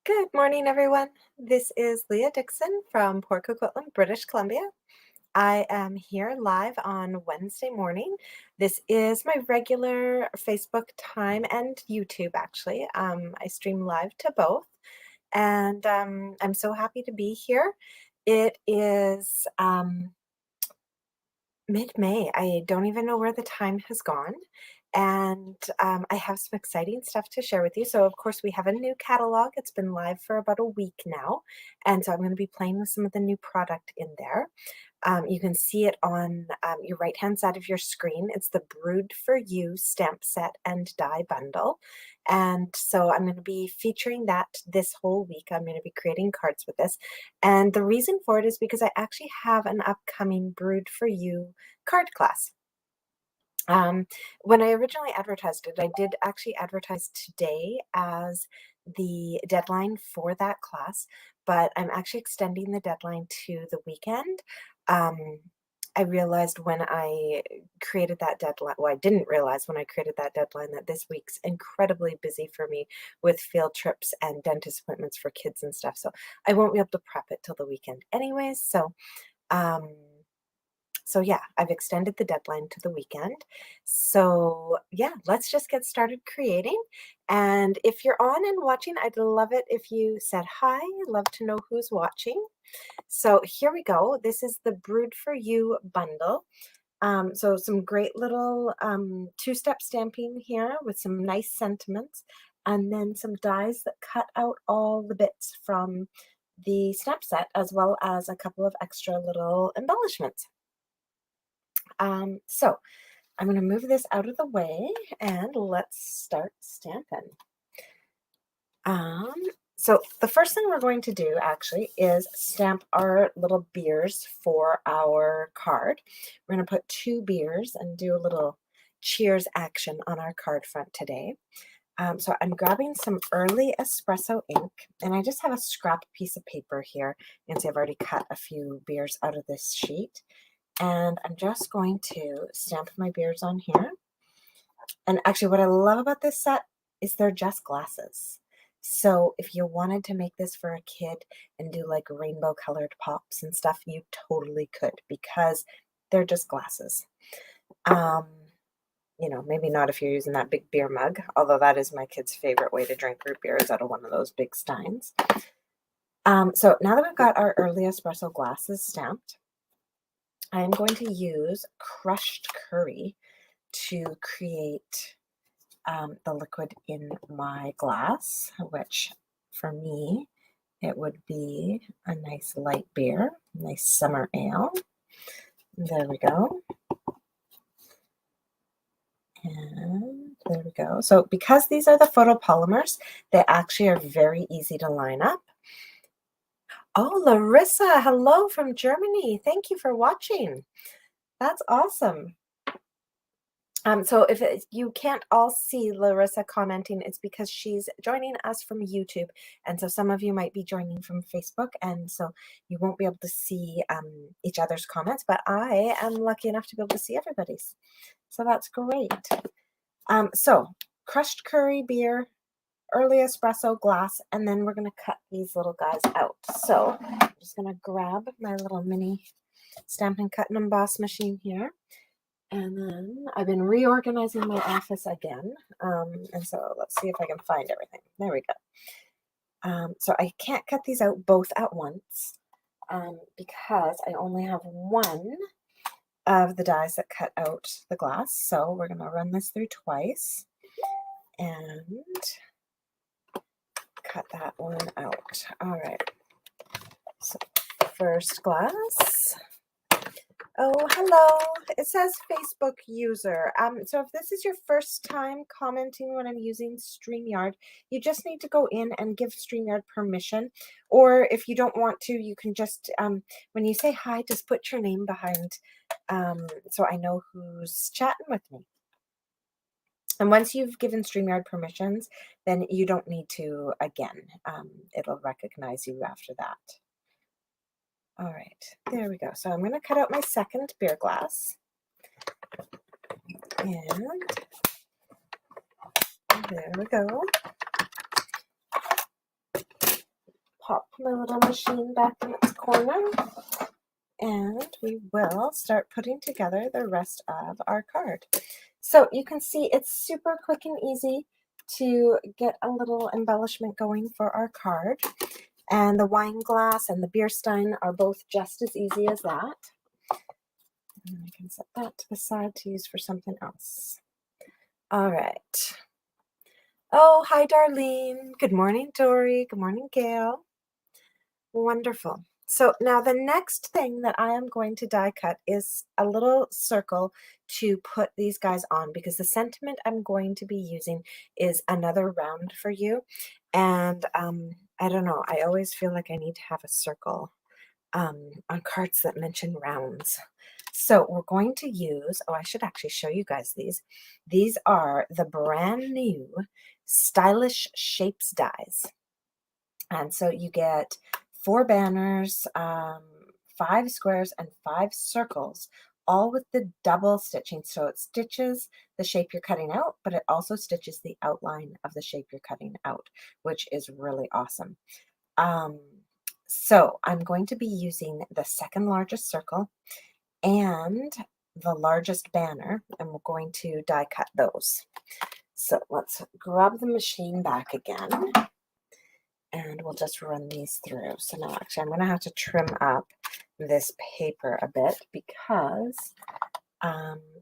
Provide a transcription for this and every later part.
Good morning, everyone. This is Leah Dixon from Port Coquitlam, British Columbia. I am here live on Wednesday morning. This is my regular Facebook time and YouTube, actually. I stream live to both, and I'm so happy to be here. It is mid-May. I don't even know where the time has gone. And I have some exciting stuff to share with you. So, of course, we have a new catalog. It's been live for about a week now. And so I'm going to be playing with some of the new product in there. You can see it on your right-hand side of your screen. It's the Brewed For You stamp set and die bundle. And so I'm going to be featuring that this whole week. I'm going to be creating cards with this. And the reason for it is because I actually have an upcoming Brewed For You card class. When I originally advertised it, I did actually advertise today as the deadline for that class, but I'm actually extending the deadline to the weekend. I realized when I created that deadline, well, I didn't realize when I created that deadline that this week's incredibly busy for me with field trips and dentist appointments for kids and stuff. So I won't be able to prep it till the weekend anyways. So yeah, I've extended the deadline to the weekend. So yeah, let's just get started creating. And if you're on and watching, I'd love it if you said hi. I'd love to know who's watching. So here we go. This is the Brewed For You bundle. So some great little two-step stamping here with some nice sentiments, and then some dies that cut out all the bits from the stamp set, as well as a couple of extra little embellishments. So I'm going to move this out of the way and let's start stamping. So the first thing we're going to do actually is stamp our little beers for our card. We're going to put 2 beers and do a little cheers action on our card front today. So I'm grabbing some early espresso ink, and I just have a scrap piece of paper here. You can see I've already cut a few beers out of this sheet. And I'm just going to stamp my beers on here. And actually what I love about this set is they're just glasses. So if you wanted to make this for a kid and do like rainbow colored pops and stuff, you totally could, because they're just glasses. You know, maybe not if you're using that big beer mug, although that is my kid's favorite way to drink root beer, is out of one of those big steins. So now that we've got our early espresso glasses stamped, I'm going to use crushed curry to create the liquid in my glass, which for me, it would be a nice light beer, nice summer ale. There we go. And there we go. So because these are the photopolymers, they actually are very easy to line up. Oh, Larissa, hello from Germany. Thank you for watching. That's awesome. So if you can't all see Larissa commenting, it's because she's joining us from YouTube. And so some of you might be joining from Facebook, and so you won't be able to see each other's comments, but I am lucky enough to be able to see everybody's. So that's great. So crushed curry beer, early espresso glass, and then we're going to cut these little guys out. So I'm just going to grab my little mini Stampin' Cut and Emboss machine here. And then I've been reorganizing my office again. And so let's see if I can find everything. There we go. So I can't cut these out both at once because I only have one of the dies that cut out the glass. So we're going to run this through twice and cut that one out. All right. So first glass. Oh, hello. It says Facebook user. So if this is your first time commenting when I'm using StreamYard, you just need to go in and give StreamYard permission. Or if you don't want to, you can just, when you say hi, just put your name behind so I know who's chatting with me. And once you've given StreamYard permissions, then you don't need to again. It'll recognize you after that. All right, there we go. So I'm going to cut out my second beer glass. And there we go. my little machine back in its corner, and we will start putting together the rest of our card. So you can see it's super quick and easy to get a little embellishment going for our card. And the wine glass and the beer stein are both just as easy as that. And I can set that to the side to use for something else. All right. Oh, hi, Darlene. Good morning, Dory. Good morning, Gail. Wonderful. So now the next thing that I am going to die cut is a little circle to put these guys on, because the sentiment I'm going to be using is another round for you. And I don't know, I always feel like I need to have a circle on cards that mention rounds. So we're going to use, oh, I should actually show you guys these. These are the brand new Stylish Shapes dies. And so you get 4 banners, 5 squares, and 5 circles, all with the double stitching. So it stitches the shape you're cutting out, but it also stitches the outline of the shape you're cutting out, which is really awesome. So I'm going to be using the second largest circle and the largest banner, and we're going to die cut those. So let's grab the machine back again, and we'll just run these through. So now actually I'm going to have to trim up this paper a bit, because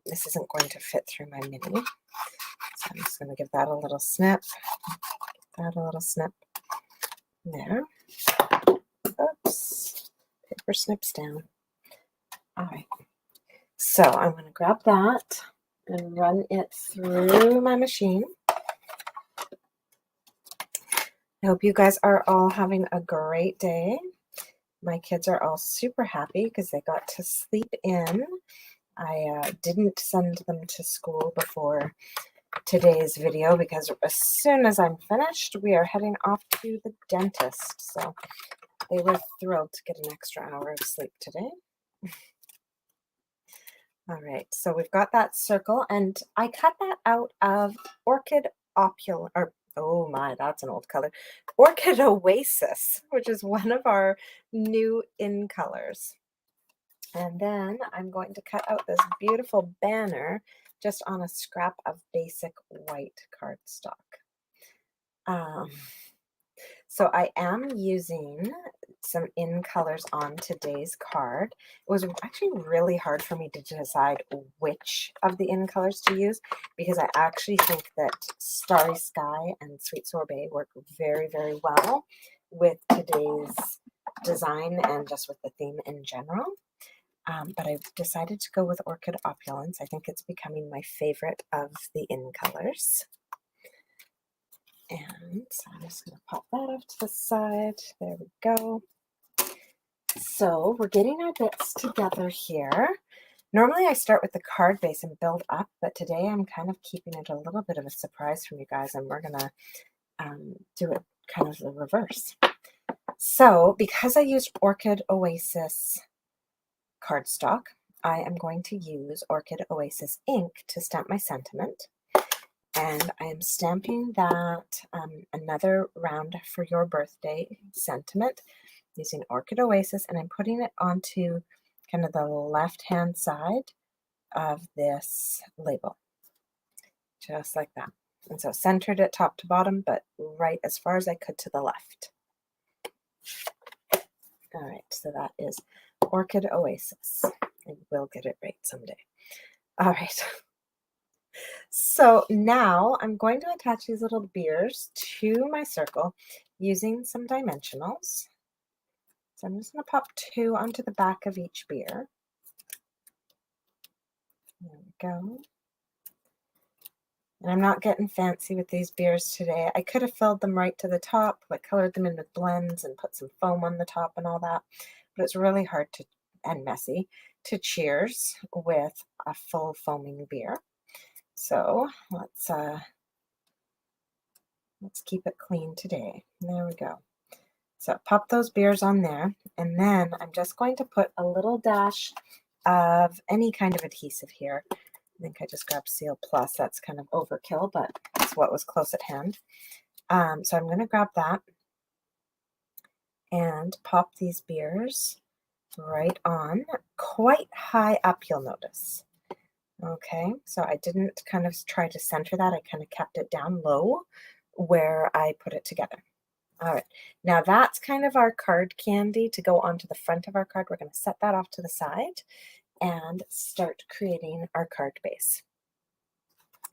this isn't going to fit through my mini. So I'm just going to give that a little snip, that a little snip there. Oops, paper snips down. All right, so I'm going to grab that and run it through my machine. I hope you guys are all having a great day. My kids are all super happy because they got to sleep in. I didn't send them to school before today's video, because as soon as I'm finished, we are heading off to the dentist. So they were thrilled to get an extra hour of sleep today. All right, so we've got that circle, and I cut that out of Orchid Opulent, or oh my, that's an old color, Orchid Oasis, which is one of our new in colors. And then I'm going to cut out this beautiful banner just on a scrap of basic white cardstock. So I am using some in colors on today's card. It was actually really hard for me to decide which of the in colors to use, because I actually think that Starry Sky and Sweet Sorbet work very, very well with today's design and just with the theme in general. But I've decided to go with Orchid Opulence. I think it's becoming my favorite of the in colors. And so I'm just going to pop that off to the side. There we go. So we're getting our bits together here. Normally I start with the card base and build up, but today I'm kind of keeping it a little bit of a surprise from you guys, and we're going to do it kind of the reverse. So because I used Orchid Oasis cardstock, I am going to use Orchid Oasis ink to stamp my sentiment. And I am stamping that another round for your birthday sentiment using Orchid Oasis, and I'm putting it onto kind of the left-hand side of this label, just like that. And so centered it top to bottom, but right as far as I could to the left. All right, so that is Orchid Oasis. I will get it right someday. All right. So now I'm going to attach these little beers to my circle using some dimensionals. So I'm just going to pop 2 onto the back of each beer. There we go. And I'm not getting fancy with these beers today. I could have filled them right to the top, like colored them in with blends and put some foam on the top and all that. But it's really hard to, and messy, to cheers with a full foaming beer. So let's keep it clean today. There we go. So pop those beers on there, and then I'm just going to put a little dash of any kind of adhesive here. I think I just grabbed Seal Plus. That's kind of overkill, but it's what was close at hand. So I'm going to grab that, and pop these beers right on, quite high up, you'll notice. Okay, so I didn't kind of try to center that. I kind of kept it down low where I put it together. All right, now that's kind of our card candy to go onto the front of our card. We're going to set that off to the side and start creating our card base.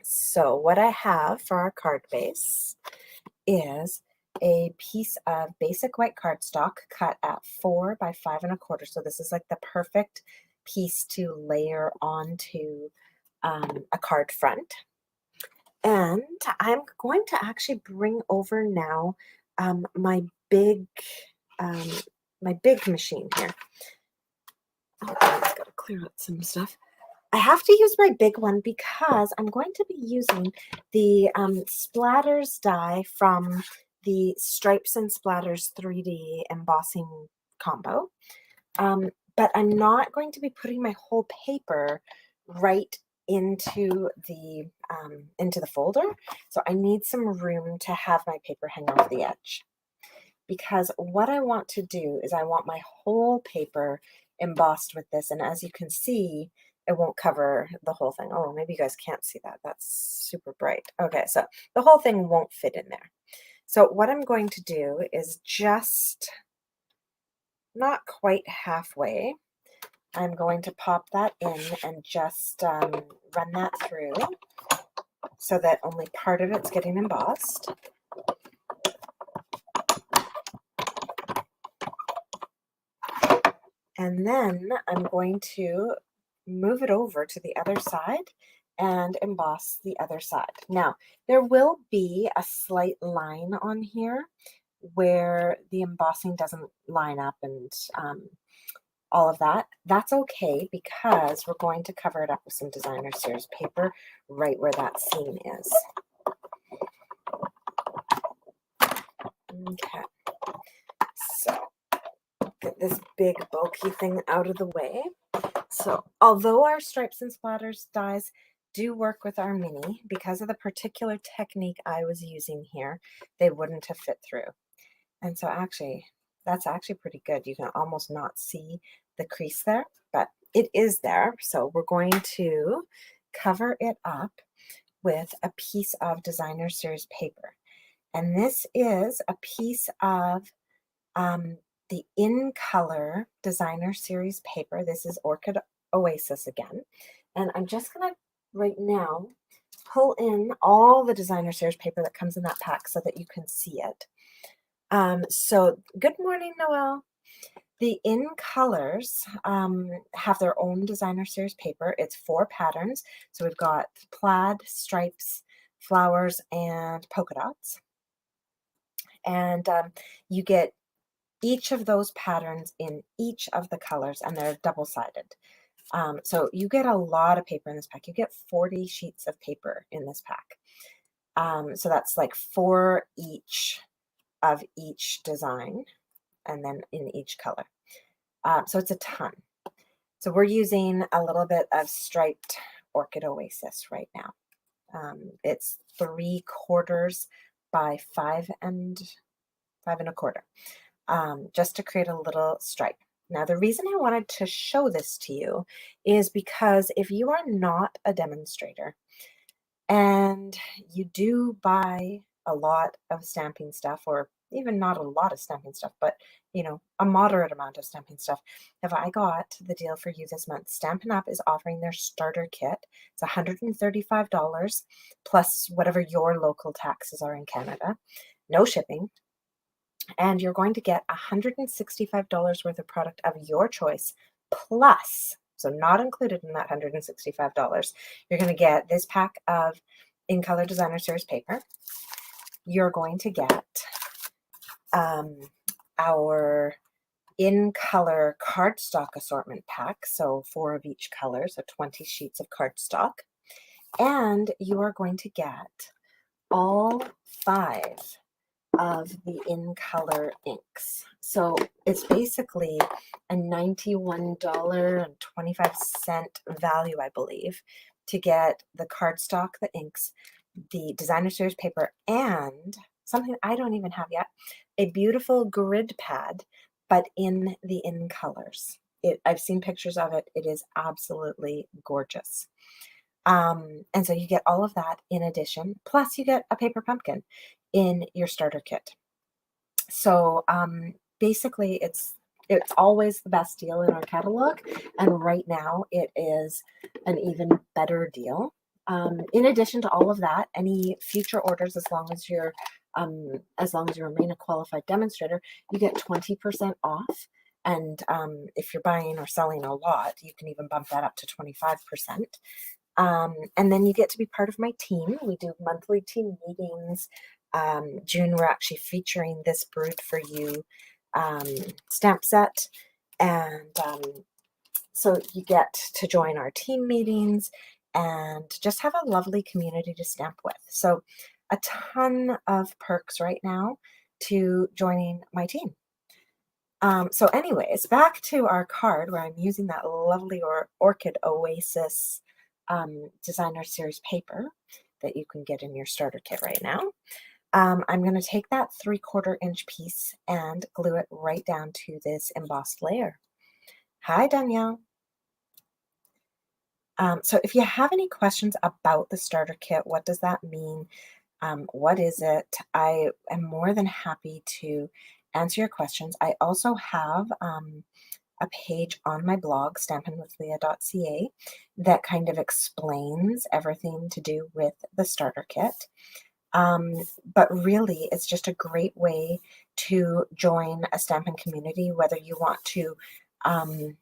So what I have for our card base is a piece of basic white cardstock cut at 4 by 5 1/4. So this is like the perfect piece to layer onto a card front. And I'm going to actually bring over now my big machine here. Oh, I just got to clear out some stuff. I have to use my big one because I'm going to be using the Splatters die from the Stripes and Splatters 3D embossing combo. But I'm not going to be putting my whole paper right into the folder. So I need some room to have my paper hang off the edge. Because what I want to do is I want my whole paper embossed with this. And as you can see, it won't cover the whole thing. Oh, maybe you guys can't see that. That's super bright. Okay, so the whole thing won't fit in there. So what I'm going to do is just not quite halfway. I'm going to pop that in and just run that through so that only part of it's getting embossed. And then I'm going to move it over to the other side and emboss the other side. Now, there will be a slight line on here where the embossing doesn't line up and all of that. That's okay because we're going to cover it up with some designer series paper right where that seam is. Okay, so get this big bulky thing out of the way. So although our Stripes and Splatters dies do work with our mini, because of the particular technique I was using here, they wouldn't have fit through. And so actually, that's actually pretty good. You can almost not see the crease there, but it is there. So we're going to cover it up with a piece of designer series paper. And this is a piece of the In Color designer series paper. This is Orchid Oasis again. And I'm just going to right now pull in all the designer series paper that comes in that pack so that you can see it. So good morning, Noelle. The In Colors have their own designer series paper. It's 4 patterns. So we've got plaid, stripes, flowers, and polka dots. And you get each of those patterns in each of the colors, and they're double-sided. So you get a lot of paper in this pack. You get 40 sheets of paper in this pack. So that's like 4 each of each design, and then in each color. So it's a ton. So we're using a little bit of striped Orchid Oasis right now. It's 3/4 by 5 1/4, just to create a little stripe. Now, the reason I wanted to show this to you is because if you are not a demonstrator and you do buy a lot of stamping stuff, or even not a lot of stamping stuff, but a moderate amount of stamping stuff, have I got the deal for you this month? Stampin' Up! Is offering their starter kit. It's $135 plus whatever your local taxes are in Canada. No shipping. And you're going to get $165 worth of product of your choice, plus, so not included in that $165, you're going to get this pack of In Color Designer Series paper. You're going to get our In Color cardstock assortment pack, so 4 of each color, so 20 sheets of cardstock. And you are going to get all 5 of the In Color inks. So it's basically a $91.25 value, I believe, to get the cardstock, the inks, the designer series paper, and something I don't even have yet, a beautiful grid pad, but in the in colors. I've seen pictures of it. It is absolutely gorgeous. And so you get all of that in addition, plus you get a paper pumpkin in your starter kit. So basically it's always the best deal in our catalog, and right now it is an even better deal. In addition to all of that, any future orders, as long as you remain a qualified demonstrator, you get 20% off. And if you're buying or selling a lot, you can even bump that up to 25%. And then you get to be part of my team. We do monthly team meetings. June, we're actually featuring this Brewed For You stamp set. And so you get to join our team meetings and just have a lovely community to stamp with. So a ton of perks right now to joining my team. So anyways, back to our card where I'm using that lovely Orchid Oasis designer series paper that you can get in your starter kit right now. I'm going to take that 3/4 inch piece and glue it right down to this embossed layer. Hi, Danielle. So if you have any questions about the starter kit, what does that mean? What is it? I am more than happy to answer your questions. I also have a page on my blog, stampinwithleah.ca, that kind of explains everything to do with the starter kit. But really, it's just a great way to join a Stampin' community, whether you want to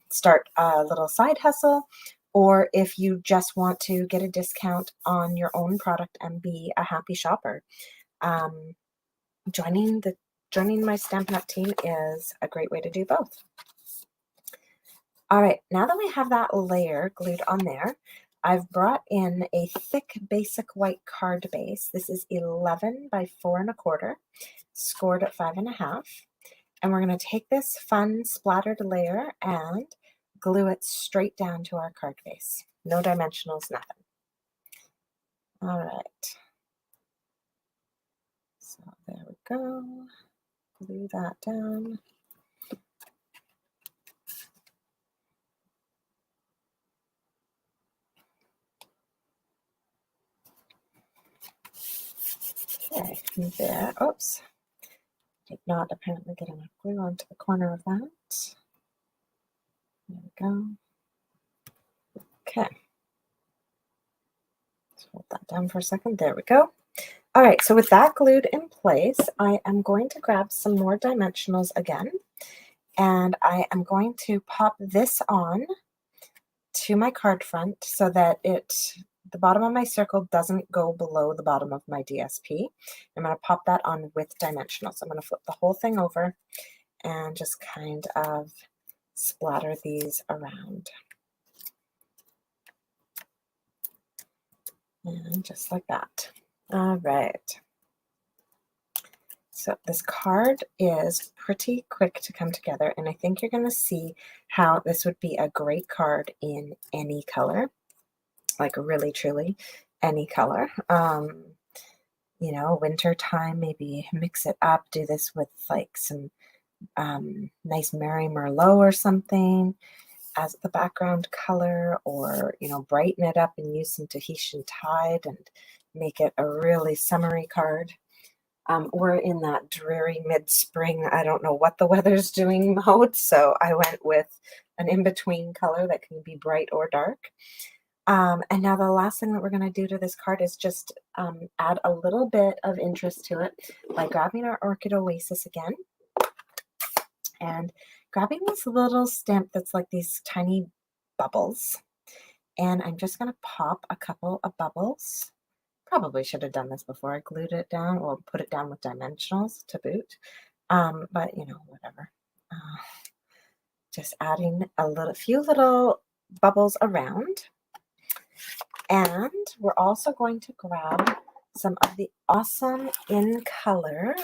start a little side hustle, or if you just want to get a discount on your own product and be a happy shopper. Joining my Stampin' Up! Team is a great way to do both. All right, now that we have that layer glued on there, I've brought in a thick basic white card base. This is 11 by 4 1/4, scored at 5 1/2. And we're going to take this fun splattered layer and glue it straight down to our card base. No dimensionals, nothing. All right. So there we go. Glue that down. Okay, there. Oops. Did not apparently get enough glue onto the corner of that. There we go. Okay. Let's hold that down for a second. There we go. All right, so with that glued in place, I am going to grab some more dimensionals again, and I am going to pop this on to my card front so that the bottom of my circle doesn't go below the bottom of my DSP. I'm going to pop that on with dimensionals. I'm going to flip the whole thing over and just kind of splatter these around. And just like that. All right. So this card is pretty quick to come together, and I think you're going to see how this would be a great card in any color, like really, truly any color. You know, winter time, maybe mix it up, do this with like some nice Mary Merlot or something as the background color, or, you know, brighten it up and use some Tahitian Tide and make it a really summery card. We're in that dreary mid-spring, I don't know what the weather's doing mode, so I went with an in-between color that can be bright or dark. And now the last thing that we're going to do to this card is just add a little bit of interest to it by grabbing our Orchid Oasis again and grabbing this little stamp that's like these tiny bubbles. And I'm just going to pop a couple of bubbles. Probably should have done this before I glued it down, or put it down with dimensionals to boot. But you know, whatever. Just adding a few little bubbles around. And we're also going to grab some of the awesome in color.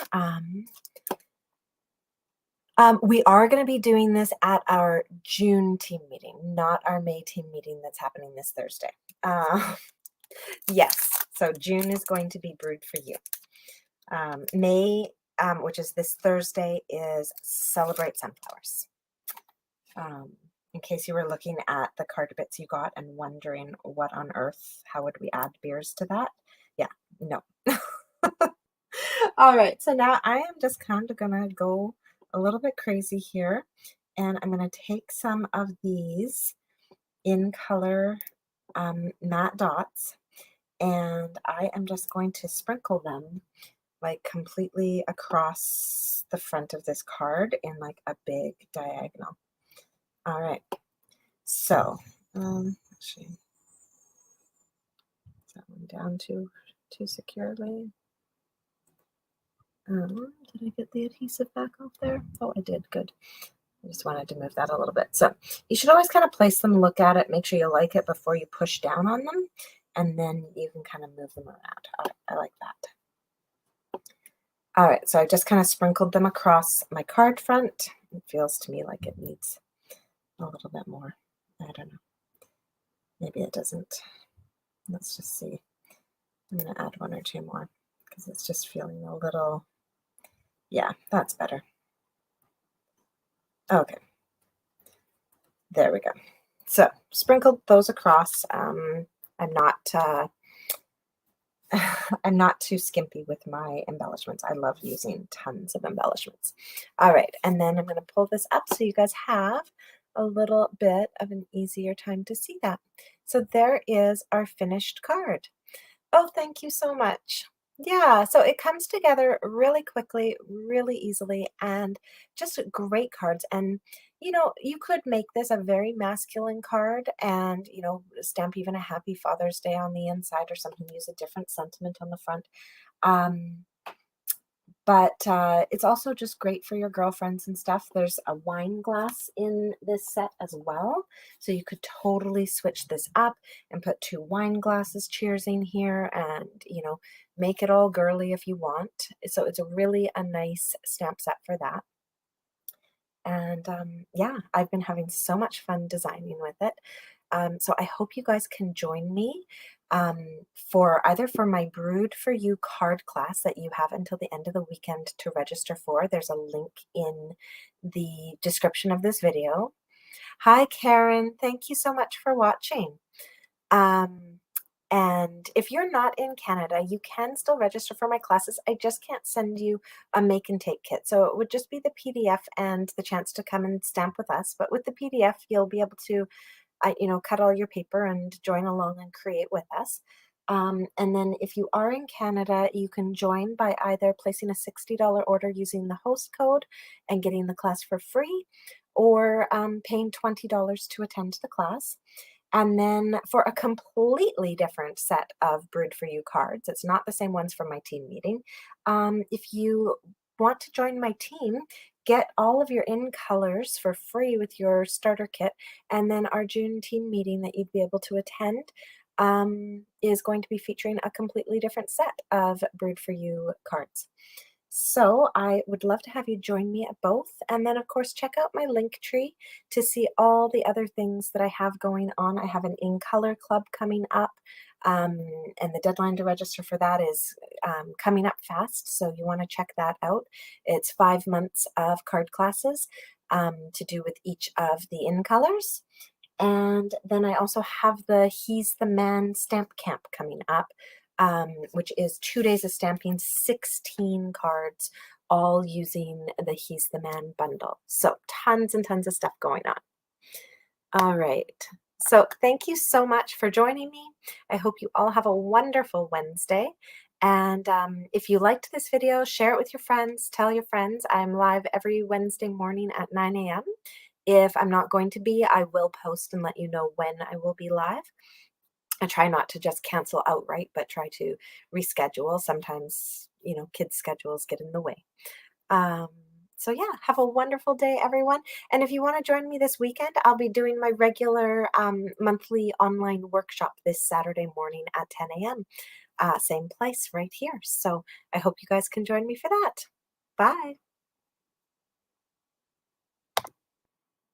We are going to be doing this at our June team meeting, not our May team meeting that's happening this Thursday. Yes, so June is going to be Brewed For You. May, which is this Thursday, is Celebrate Sunflowers. In case you were looking at the card bits you got and wondering what on earth, how would we add beers to that? Yeah, no. All right, so now I am just kind of gonna go a little bit crazy here, and I'm gonna take some of these in color matte dots, and I am just going to sprinkle them like completely across the front of this card in like a big diagonal. All right, so actually, is that one down too securely? Did I get the adhesive back off there? Oh, I did. Good. I just wanted to move that a little bit. So you should always kind of place them, look at it, make sure you like it before you push down on them, and then you can kind of move them around. All right, I like that. All right, so I just kind of sprinkled them across my card front. It feels to me like it needs a little bit more. I don't know. Maybe it doesn't. Let's just see. I'm going to add one or two more because it's just feeling a little, yeah, that's better. Okay. There we go. So sprinkled those across. I'm not I'm not too skimpy with my embellishments. I love using tons of embellishments. All right, and then I'm going to pull this up so you guys have a little bit of an easier time to see that. So there is our finished card. Oh, thank you so much. Yeah, so it comes together really quickly, really easily, and just great cards. And, you know, you could make this a very masculine card and, you know, stamp even a Happy Father's Day on the inside or something, use a different sentiment on the front. Um, but it's also just great for your girlfriends and stuff. There's a wine glass in this set as well. So you could totally switch this up and put 2 wine glasses cheersing here and, you know, make it all girly if you want. So it's really a nice stamp set for that. And yeah, I've been having so much fun designing with it. So I hope you guys can join me for either for my Brewed For You card class that you have until the end of the weekend to register for. There's a link in the description of this video. Hi, Karen. Thank you so much for watching. And if you're not in Canada, you can still register for my classes. I just can't send you a make and take kit. So it would just be the PDF and the chance to come and stamp with us. But with the PDF, you'll be able to, you know, cut all your paper and join along and create with us. And then if you are in Canada, you can join by either placing a $60 order using the host code and getting the class for free, or paying $20 to attend the class. And then for a completely different set of Brewed For You cards, it's not the same ones from my team meeting. If you want to join my team, get all of your in colors for free with your starter kit. And then our June team meeting that you'd be able to attend is going to be featuring a completely different set of Brewed For You cards. So I would love to have you join me at both. And then, of course, check out my link tree to see all the other things that I have going on. I have an In Color Club coming up, and the deadline to register for that is coming up fast. So you want to check that out. It's 5 months of card classes to do with each of the In Colors. And then I also have the He's the Man Stamp Camp coming up, which is 2 days of stamping, 16 cards, all using the He's the Man bundle. So tons and tons of stuff going on. All right. So thank you so much for joining me. I hope you all have a wonderful Wednesday. And if you liked this video, share it with your friends, tell your friends. I'm live every Wednesday morning at 9 a.m. If I'm not going to be, I will post and let you know when I will be live. I try not to just cancel outright, but try to reschedule. Sometimes, you know, kids' schedules get in the way. So yeah, have a wonderful day, everyone. And if you want to join me this weekend, I'll be doing my regular monthly online workshop this Saturday morning at 10 a.m. Same place right here. So I hope you guys can join me for that. Bye.